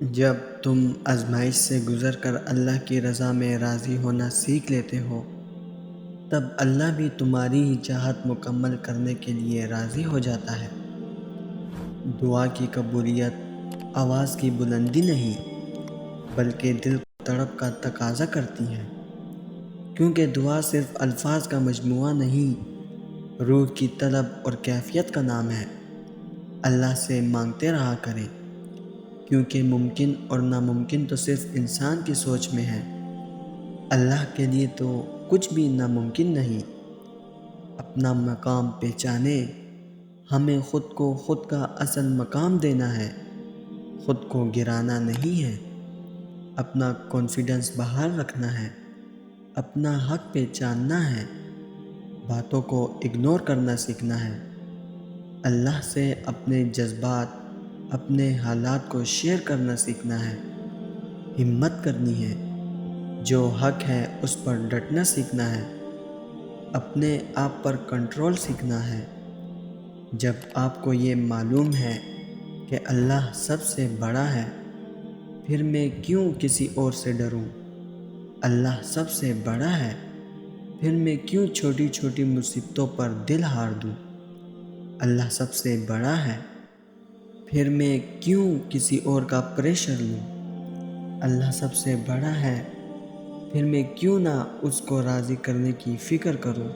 جب تم آزمائش سے گزر کر اللہ کی رضا میں راضی ہونا سیکھ لیتے ہو، تب اللہ بھی تمہاری چاہت مکمل کرنے کے لیے راضی ہو جاتا ہے۔ دعا کی قبولیت آواز کی بلندی نہیں، بلکہ دل کو تڑپ کا تقاضا کرتی ہے، کیونکہ دعا صرف الفاظ کا مجموعہ نہیں، روح کی طلب اور کیفیت کا نام ہے۔ اللہ سے مانگتے رہا کریں، کیونکہ ممکن اور ناممکن تو صرف انسان کی سوچ میں ہے، اللہ کے لیے تو کچھ بھی ناممکن نہیں۔ اپنا مقام پہچانیں، ہمیں خود کو خود کا اصل مقام دینا ہے، خود کو گرانا نہیں ہے۔ اپنا کانفیڈنس بحال رکھنا ہے، اپنا حق پہچاننا ہے، باتوں کو اگنور کرنا سیکھنا ہے۔ اللہ سے اپنے جذبات، اپنے حالات کو شیئر کرنا سیکھنا ہے، ہمت کرنی ہے، جو حق ہے اس پر ڈٹنا سیکھنا ہے، اپنے آپ پر کنٹرول سیکھنا ہے۔ جب آپ کو یہ معلوم ہے کہ اللہ سب سے بڑا ہے، پھر میں کیوں کسی اور سے ڈروں؟ اللہ سب سے بڑا ہے، پھر میں کیوں چھوٹی چھوٹی مصیبتوں پر دل ہار دوں؟ اللہ سب سے بڑا ہے، پھر میں کیوں کسی اور کا پریشر لوں؟ اللہ سب سے بڑا ہے، پھر میں کیوں نہ اس کو راضی کرنے کی فکر کروں؟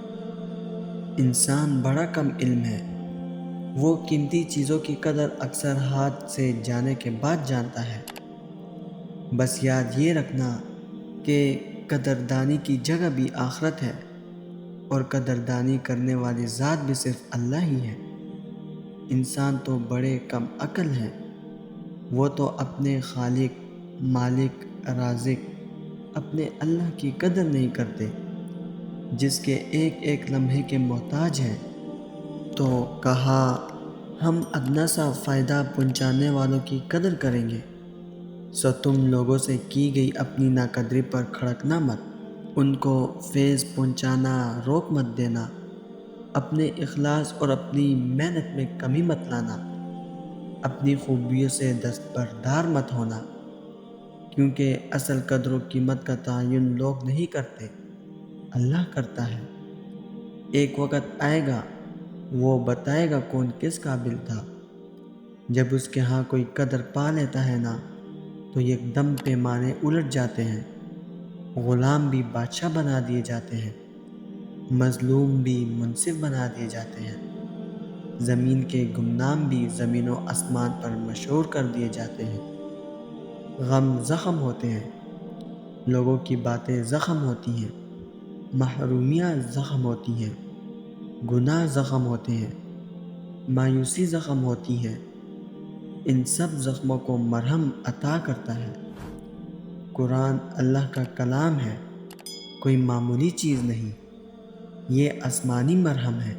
انسان بڑا کم علم ہے، وہ قیمتی چیزوں کی قدر اکثر ہاتھ سے جانے کے بعد جانتا ہے۔ بس یاد یہ رکھنا کہ قدردانی کی جگہ بھی آخرت ہے، اور قدردانی کرنے والی ذات بھی صرف اللہ ہی ہے۔ انسان تو بڑے کم عقل ہیں، وہ تو اپنے خالق، مالک، رازق، اپنے اللہ کی قدر نہیں کرتے، جس کے ایک ایک لمحے کے محتاج ہیں۔ تو کہا، ہم ادنیٰ سا فائدہ پہنچانے والوں کی قدر کریں گے۔ سو تم لوگوں سے کی گئی اپنی ناقدری پر کھڑکنا مت، ان کو فیض پہنچانا روک مت دینا، اپنے اخلاص اور اپنی محنت میں کمی مت لانا، اپنی خوبیوں سے دستبردار مت ہونا، کیونکہ اصل قدر و قیمت کا تعین لوگ نہیں کرتے، اللہ کرتا ہے۔ ایک وقت آئے گا، وہ بتائے گا کون کس قابل تھا۔ جب اس کے ہاں کوئی قدر پا لیتا ہے نا، تو یک دم پیمانے الٹ جاتے ہیں، غلام بھی بادشاہ بنا دیے جاتے ہیں، مظلوم بھی منصف بنا دیے جاتے ہیں، زمین کے گمنام بھی زمین و آسمان پر مشہور کر دیے جاتے ہیں۔ غم زخم ہوتے ہیں، لوگوں کی باتیں زخم ہوتی ہیں، محرومیاں زخم ہوتی ہیں، گناہ زخم ہوتے ہیں، مایوسی زخم ہوتی ہے۔ ان سب زخموں کو مرہم عطا کرتا ہے۔ قرآن اللہ کا کلام ہے، کوئی معمولی چیز نہیں، یہ آسمانی مرہم ہے،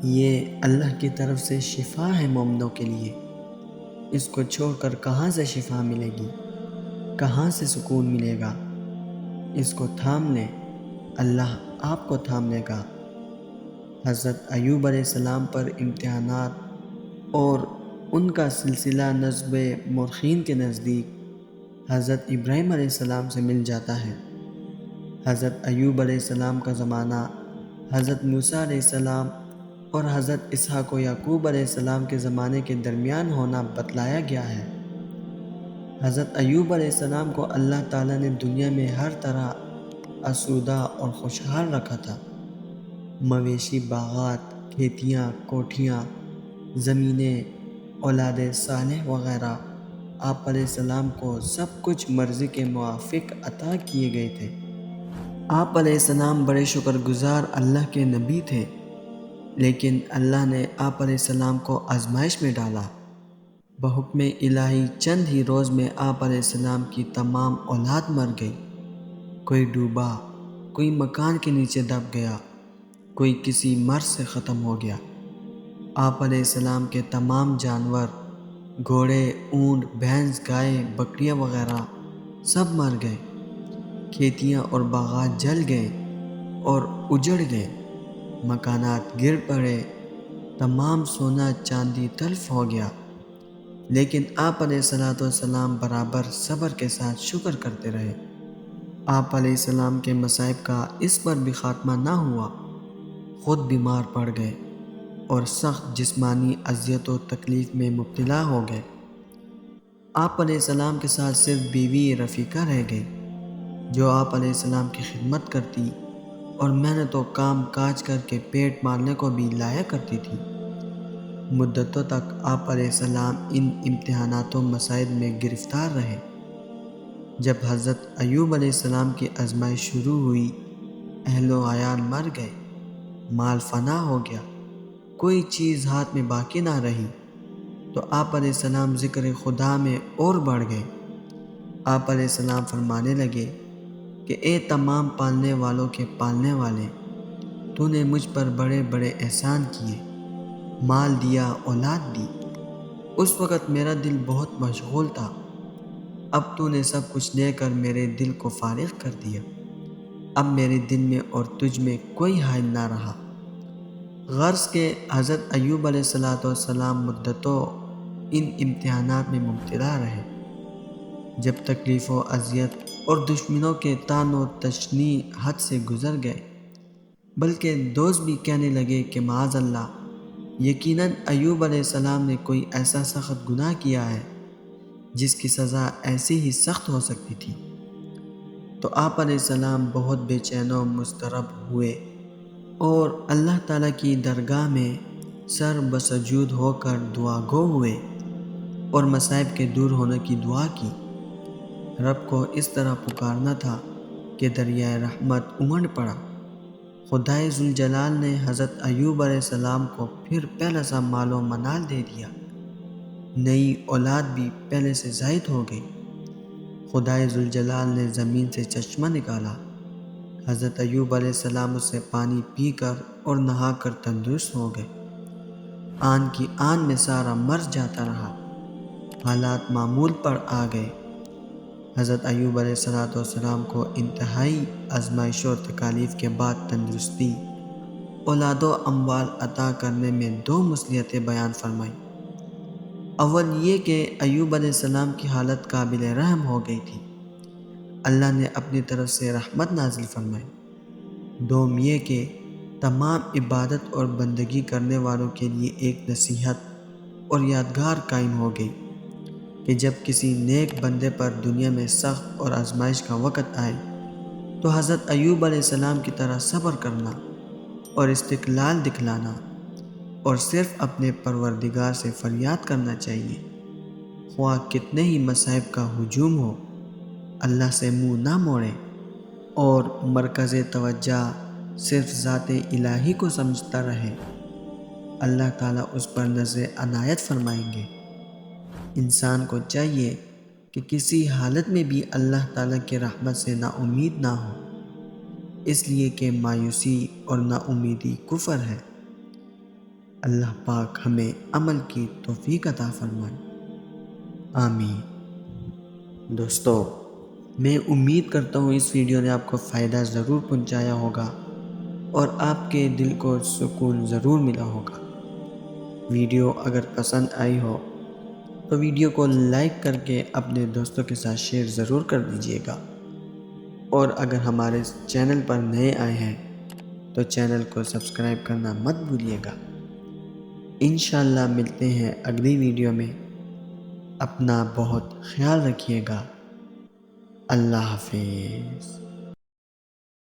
یہ اللہ کی طرف سے شفا ہے مومنوں کے لیے۔ اس کو چھوڑ کر کہاں سے شفا ملے گی؟ کہاں سے سکون ملے گا؟ اس کو تھام لیں، اللہ آپ کو تھام لے گا۔ حضرت ایوب علیہ السلام پر امتحانات اور ان کا سلسلہ نصب مرخین کے نزدیک حضرت ابراہیم علیہ السلام سے مل جاتا ہے۔ حضرت ایوب علیہ السلام کا زمانہ حضرت موسیٰ علیہ السلام اور حضرت اسحاق و یعقوب علیہ السلام کے زمانے کے درمیان ہونا بتلایا گیا ہے۔ حضرت ایوب علیہ السلام کو اللہ تعالیٰ نے دنیا میں ہر طرح آسودہ اور خوشحال رکھا تھا۔ مویشی، باغات، کھیتیاں، کوٹھیاں، زمینیں، اولاد صالح وغیرہ، آپ علیہ السلام کو سب کچھ مرضی کے موافق عطا کیے گئے تھے۔ آپ علیہ السلام بڑے شکر گزار اللہ کے نبی تھے، لیکن اللہ نے آپ علیہ السلام کو آزمائش میں ڈالا۔ بحکم الہی چند ہی روز میں آپ علیہ السلام کی تمام اولاد مر گئی۔ کوئی ڈوبا، کوئی مکان کے نیچے دب گیا، کوئی کسی مرض سے ختم ہو گیا۔ آپ علیہ السلام کے تمام جانور، گھوڑے، اونٹ، بھینس، گائے، بکریاں وغیرہ سب مر گئے۔ کھیتیاں اور باغات جل گئے اور اجڑ گئے، مکانات گر پڑے، تمام سونا چاندی تلف ہو گیا۔ لیکن آپ علیہ الصلوۃ والسلام برابر صبر کے ساتھ شکر کرتے رہے۔ آپ علیہ السلام کے مصائب کا اس پر بھی خاتمہ نہ ہوا، خود بیمار پڑ گئے اور سخت جسمانی اذیت و تکلیف میں مبتلا ہو گئے۔ آپ علیہ السلام کے ساتھ صرف بیوی رفیقہ رہ گئی، جو آپ علیہ السلام کی خدمت کرتی اور محنت و کام کاج کر کے پیٹ پالنے کو بھی لایا کرتی تھی۔ مدتوں تک آپ علیہ السلام ان امتحانات و مصائب میں گرفتار رہے۔ جب حضرت ایوب علیہ السلام کی آزمائش شروع ہوئی، اہل و عیال مر گئے، مال فنا ہو گیا، کوئی چیز ہاتھ میں باقی نہ رہی، تو آپ علیہ السلام ذکر خدا میں اور بڑھ گئے۔ آپ علیہ السلام فرمانے لگے کہ اے تمام پالنے والوں کے پالنے والے، تو نے مجھ پر بڑے بڑے احسان کیے، مال دیا، اولاد دی۔ اس وقت میرا دل بہت مشغول تھا، اب تو نے سب کچھ دے کر میرے دل کو فارغ کر دیا۔ اب میرے دل میں اور تجھ میں کوئی حائل نہ رہا۔ غرض کہ حضرت ایوب علیہ السلام مدتوں ان امتحانات میں مبتلا رہے، جب تکلیف و اذیت اور دشمنوں کے طعن و تشنیع حد سے گزر گئے، بلکہ دوست بھی کہنے لگے کہ معاذ اللہ، یقیناً ایوب علیہ السلام نے کوئی ایسا سخت گناہ کیا ہے جس کی سزا ایسی ہی سخت ہو سکتی تھی۔ تو آپ علیہ السلام بہت بے چین و مضطرب ہوئے اور اللہ تعالیٰ کی درگاہ میں سر بسجود ہو کر دعا گو ہوئے اور مصائب کے دور ہونے کی دعا کی۔ رب کو اس طرح پکارنا تھا کہ دریائے رحمت امڑ پڑا۔ خدائے ذوالجلال نے حضرت ایوب علیہ السلام کو پھر پہلا سا مال و منال دے دیا، نئی اولاد بھی پہلے سے زائد ہو گئی۔ خدائے ذوالجلال نے زمین سے چشمہ نکالا، حضرت ایوب علیہ السلام اس سے پانی پی کر اور نہا کر تندرست ہو گئے۔ آن کی آن میں سارا مرض جاتا رہا، حالات معمول پر آ گئے۔ حضرت ایوب علیہ السلام کو انتہائی آزمائش اور تکالیف کے بعد تندرستی، اولاد و اموال عطا کرنے میں دو مصلحتیں بیان فرمائیں۔ اول یہ کہ ایوب علیہ السلام کی حالت قابل رحم ہو گئی تھی، اللہ نے اپنی طرف سے رحمت نازل فرمائی۔ دوم یہ کہ تمام عبادت اور بندگی کرنے والوں کے لیے ایک نصیحت اور یادگار قائم ہو گئی کہ جب کسی نیک بندے پر دنیا میں سخت اور آزمائش کا وقت آئے تو حضرت ایوب علیہ السلام کی طرح صبر کرنا اور استقلال دکھلانا اور صرف اپنے پروردگار سے فریاد کرنا چاہیے، خواہ کتنے ہی مصائب کا ہجوم ہو، اللہ سے منہ نہ موڑے اور مرکز توجہ صرف ذات الہی کو سمجھتا رہے۔ اللہ تعالیٰ اس پر نظر عنایت فرمائیں گے۔ انسان کو چاہیے کہ کسی حالت میں بھی اللہ تعالیٰ کی رحمت سے نا امید نہ ہو، اس لیے کہ مایوسی اور نا امیدی کفر ہے۔ اللہ پاک ہمیں عمل کی توفیق عطا فرمائے، آمین۔ دوستو، میں امید کرتا ہوں اس ویڈیو نے آپ کو فائدہ ضرور پہنچایا ہوگا اور آپ کے دل کو سکون ضرور ملا ہوگا۔ ویڈیو اگر پسند آئی ہو تو ویڈیو کو لائک کر کے اپنے دوستوں کے ساتھ شیئر ضرور کر دیجیے گا، اور اگر ہمارے چینل پر نئے آئے ہیں تو چینل کو سبسکرائب کرنا مت بھولیے گا۔ انشاءاللہ ملتے ہیں اگلی ویڈیو میں۔ اپنا بہت خیال رکھیے گا۔ اللہ حافظ۔